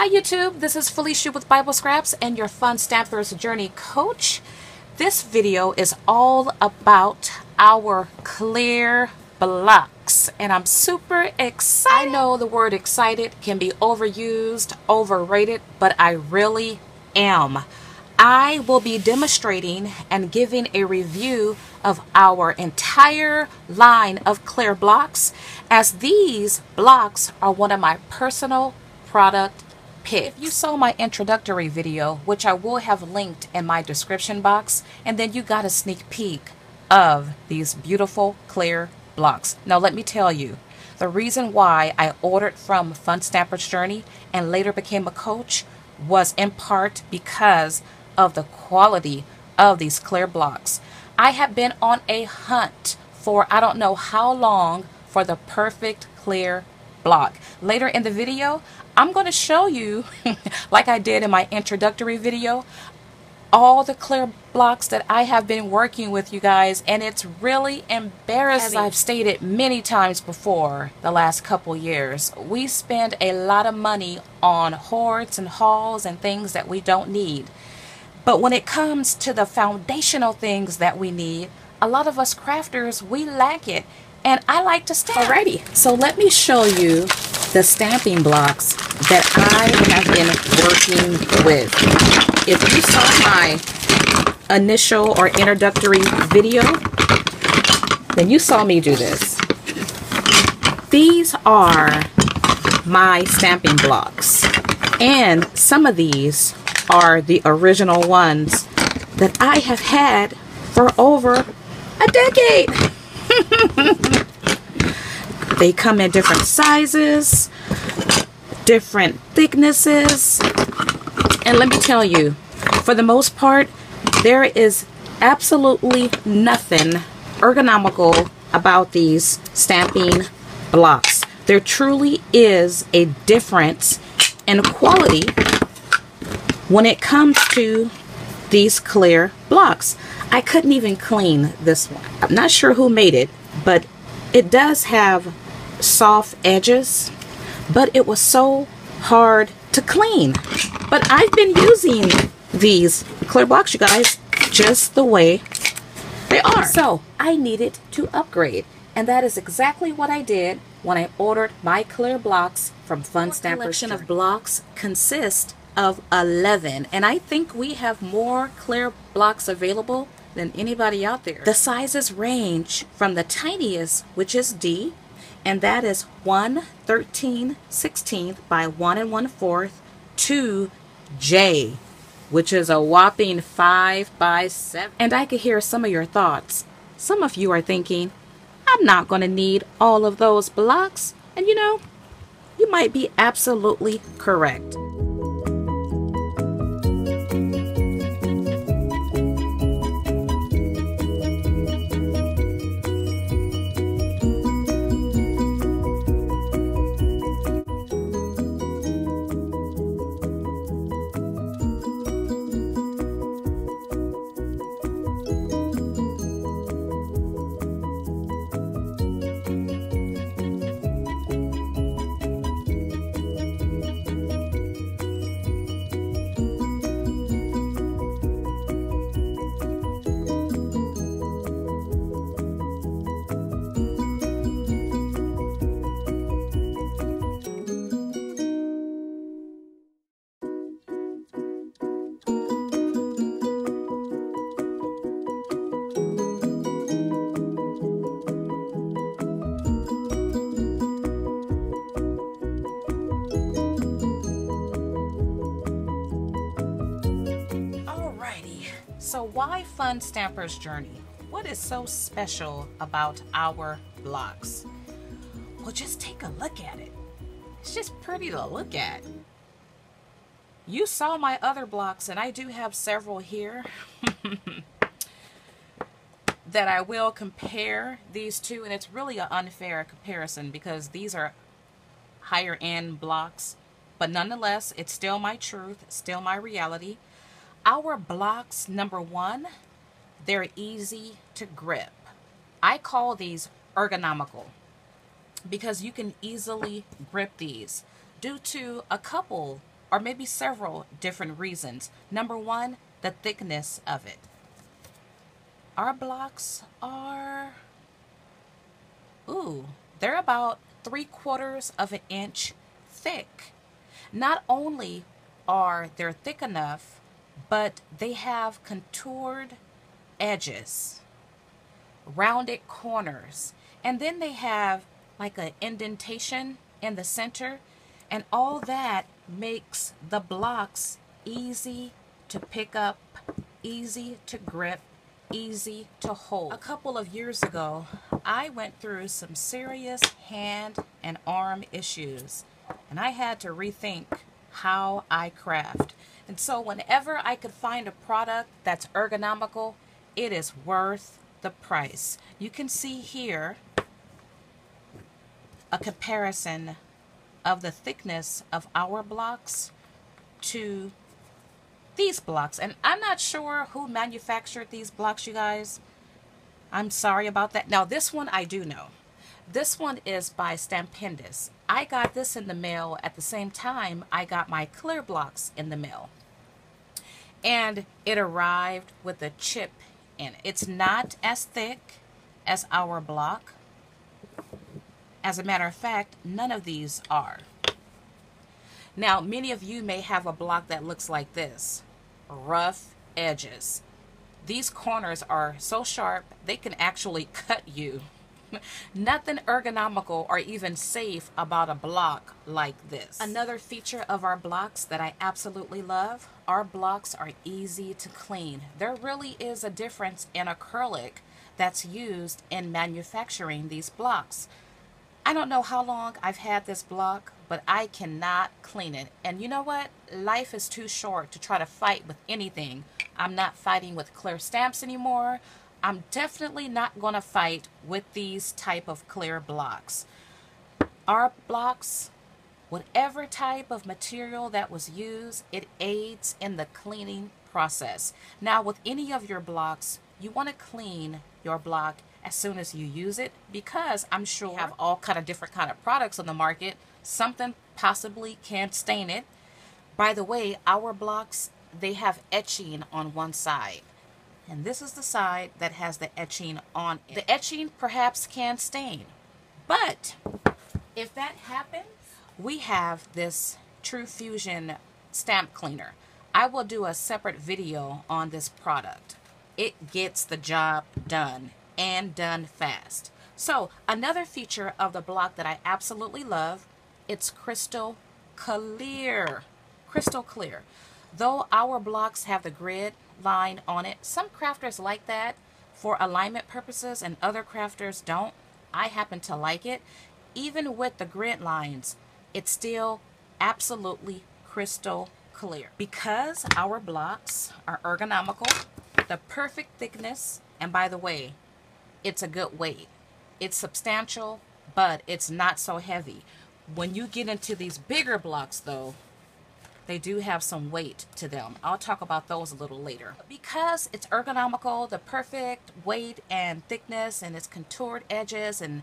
Hi YouTube, this is Felicia with Bible Scraps and your Fun Stampers Journey Coach. This video is all about our clear blocks and I'm super excited. I know the word excited can be overused, overrated, but I really am. I will be demonstrating and giving a review of our entire line of clear blocks, as these blocks are one of my personal product picks. If you saw my introductory video, which I will have linked in my description box, and then you got a sneak peek of these beautiful clear blocks. Now let me tell you, the reason why I ordered from Fun Stampers Journey and later became a coach was in part because of the quality of these clear blocks. I have been on a hunt for I don't know how long for the perfect clear block. Later in the video, I'm going to show you, like I did in my introductory video, all the clear blocks that I have been working with, you guys, and it's really embarrassing. As I've stated many times before the last couple years, we spend a lot of money on hoards and hauls and things that we don't need. But when it comes to the foundational things that we need, a lot of us crafters, we lack it. And I like to stamp. Alrighty, so let me show you the stamping blocks that I have been working with. If you saw my initial or introductory video, then you saw me do this. These are my stamping blocks. And some of these are the original ones that I have had for over a decade. They come in different sizes, different thicknesses, and let me tell you, for the most part, there is absolutely nothing ergonomical about these stamping blocks. There truly is a difference in quality when it comes to these clear blocks. I couldn't even clean this one. I'm not sure who made it, but it does have soft edges, but it was so hard to clean. But I've been using these clear blocks, you guys, just the way they are. So I needed to upgrade, and that is exactly what I did when I ordered my clear blocks from Fun Stampers. Collection of blocks consists of 11, and I think we have more clear blocks available than anybody out there. The sizes range from the tiniest, which is D, and that is 1/13/16 by 1 1/4, to J, which is a whopping 5 by 7. And I could hear some of your thoughts. Some of you are thinking, I'm not going to need all of those blocks. And you know, you might be absolutely correct. So why Fun Stampers Journey? What is so special about our blocks? Well, just take a look at it. It's just pretty to look at. You saw my other blocks, and I do have several here that I will compare these two, and it's really an unfair comparison because these are higher end blocks, but nonetheless, it's still my truth, still my reality. Our blocks, number one, they're easy to grip. I call these ergonomical because you can easily grip these due to a couple or maybe several different reasons. Number one, the thickness of it. Our blocks are, they're about 3/4 of an inch thick. Not only are they thick enough, but they have contoured edges, rounded corners, and then they have like an indentation in the center, and all that makes the blocks easy to pick up, easy to grip, easy to hold. A couple of years ago, I went through some serious hand and arm issues, and I had to rethink how I craft. And so whenever I could find a product that's ergonomical, it is worth the price. You can see here a comparison of the thickness of our blocks to these blocks. And I'm not sure who manufactured these blocks, you guys. I'm sorry about that. Now this one I do know. This one is by Stampendous. I got this in the mail at the same time I got my clear blocks in the mail. And it arrived with a chip in it. It's not as thick as our block. As a matter of fact, none of these are. Now, many of you may have a block that looks like this. Rough edges. These corners are so sharp, they can actually cut you. Nothing ergonomical or even safe about a block like this. Another feature of our blocks that I absolutely love, our blocks are easy to clean. There really is a difference in acrylic that's used in manufacturing these blocks. I don't know how long I've had this block, but I cannot clean it. And you know what? Life is too short to try to fight with anything. I'm not fighting with clear stamps anymore. I'm definitely not going to fight with these type of clear blocks. Our blocks, whatever type of material that was used, it aids in the cleaning process. Now with any of your blocks, you want to clean your block as soon as you use it, because I'm sure you have all kind of different kind of products on the market. Something possibly can stain it. By the way, our blocks, they have etching on one side. And this is the side that has the etching on it. The etching perhaps can stain. But if that happens, we have this True Fusion stamp cleaner. I will do a separate video on this product. It gets the job done, and done fast. So another feature of the block that I absolutely love, it's crystal clear. Crystal clear. Though our blocks have the grid line on it, some crafters like that for alignment purposes and other crafters don't. I happen to like it. Even with the grid lines, it's still absolutely crystal clear. Because our blocks are ergonomical, the perfect thickness, and by the way, it's a good weight. It's substantial, but it's not so heavy. When you get into these bigger blocks though, they do have some weight to them. I'll talk about those a little later. Because it's ergonomical, the perfect weight and thickness, and its contoured edges and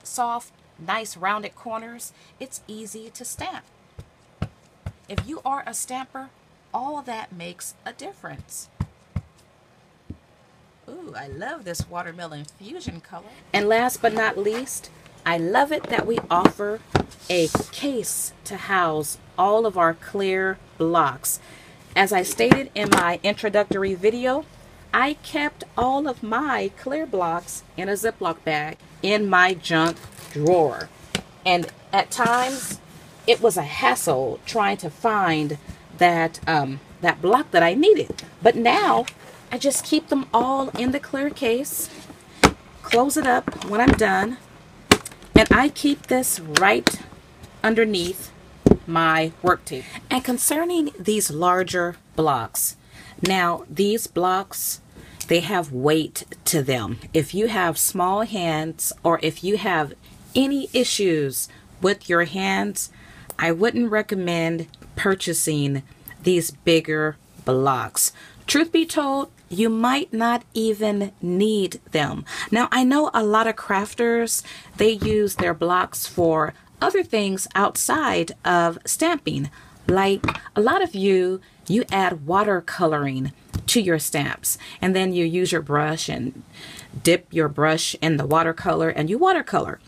soft, nice rounded corners, it's easy to stamp. If you are a stamper, all that makes a difference. Ooh, I love this watermelon fusion color. And last but not least, I love it that we offer a case to house all of our clear blocks. As I stated in my introductory video, I kept all of my clear blocks in a Ziploc bag in my junk drawer. And at times, it was a hassle trying to find that, that block that I needed. But now, I just keep them all in the clear case, close it up when I'm done, and I keep this right underneath my work table. And concerning these larger blocks, now these blocks, they have weight to them. If you have small hands or if you have any issues with your hands, I wouldn't recommend purchasing these bigger blocks. Truth be told, you might not even need them. Now, I know a lot of crafters, they use their blocks for other things outside of stamping, Like a lot of you add watercoloring to your stamps, and then you use your brush and dip your brush in the watercolor and you watercolor.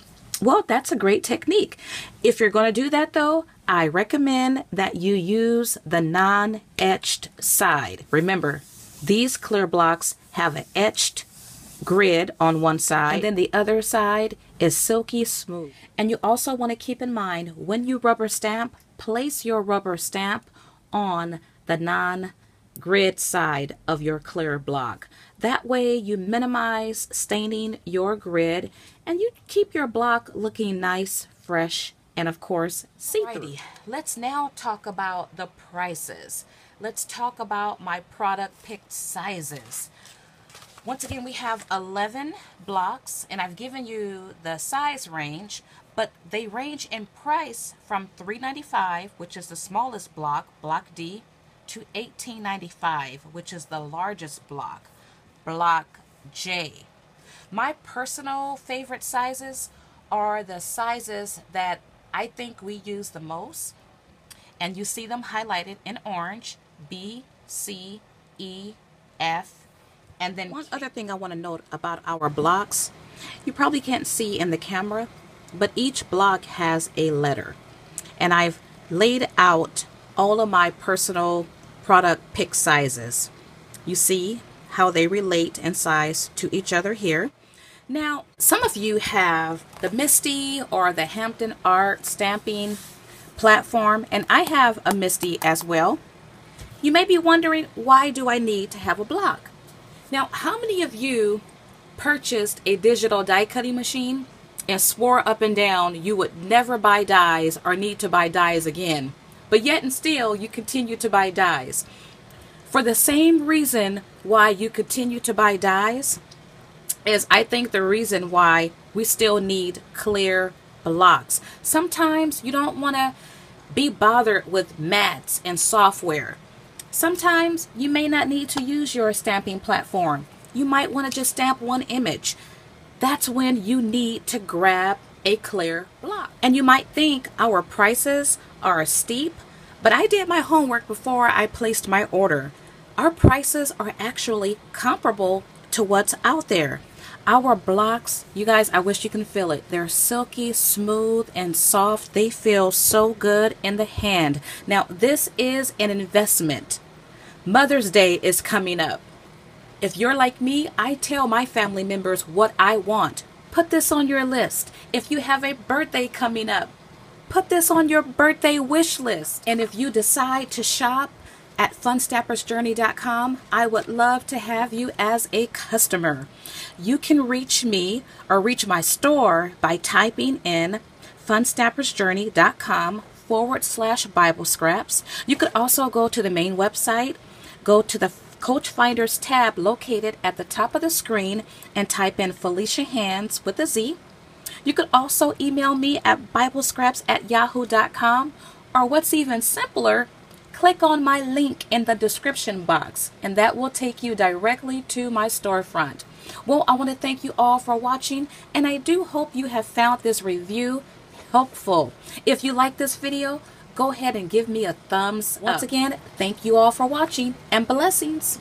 Well, that's a great technique. If you're going to do that though, I recommend that you use the non-etched side. Remember, these clear blocks have an etched grid on one side, and then the other side is silky smooth. And you also want to keep in mind, when you rubber stamp, place your rubber stamp on the non-grid side of your clear block. That way you minimize staining your grid and you keep your block looking nice, fresh, and of course see-through. Let's now talk about the prices. Let's talk about my product picked sizes. Once again, we have 11 blocks, and I've given you the size range, but they range in price from $3.95, which is the smallest block, block D, to $18.95, which is the largest block, block J. My personal favorite sizes are the sizes that I think we use the most, and you see them highlighted in orange: B, C, E, F, and then one other thing I want to note about our blocks, you probably can't see in the camera, but each block has a letter. And I've laid out all of my personal product pick sizes. You see how they relate in size to each other here. Now, some of you have the Misty or the Hampton Art stamping platform, and I have a Misty as well. You may be wondering, why do I need to have a block? Now, how many of you purchased a digital die cutting machine and swore up and down you would never buy dies or need to buy dies again, but yet and still you continue to buy dies? For the same reason why you continue to buy dies is, I think, the reason why we still need clear blocks. Sometimes you don't want to be bothered with mats and software. Sometimes you may not need to use your stamping platform. You might want to just stamp one image. That's when you need to grab a clear block. And you might think our prices are steep, but I did my homework before I placed my order. Our prices are actually comparable to what's out there. Our blocks, you guys, I wish you can feel it. They're silky, smooth, and soft. They feel so good in the hand. Now, this is an investment. Mother's Day is coming up. If you're like me, I tell my family members what I want. Put this on your list. If you have a birthday coming up, put this on your birthday wish list. And if you decide to shop at funstampersjourney.com, I would love to have you as a customer. You can reach me or reach my store by typing in funstampersjourney.com/Bible scraps. You could also go to the main website, go to the Coach Finders tab located at the top of the screen and type in Felicia Hands with a Z. You could also email me at biblescraps@yahoo.com, or what's even simpler, click on my link in the description box and that will take you directly to my storefront. Well, I want to thank you all for watching, and I do hope you have found this review helpful. If you like this video, go ahead and give me a thumbs up. Once again, thank you all for watching, and blessings.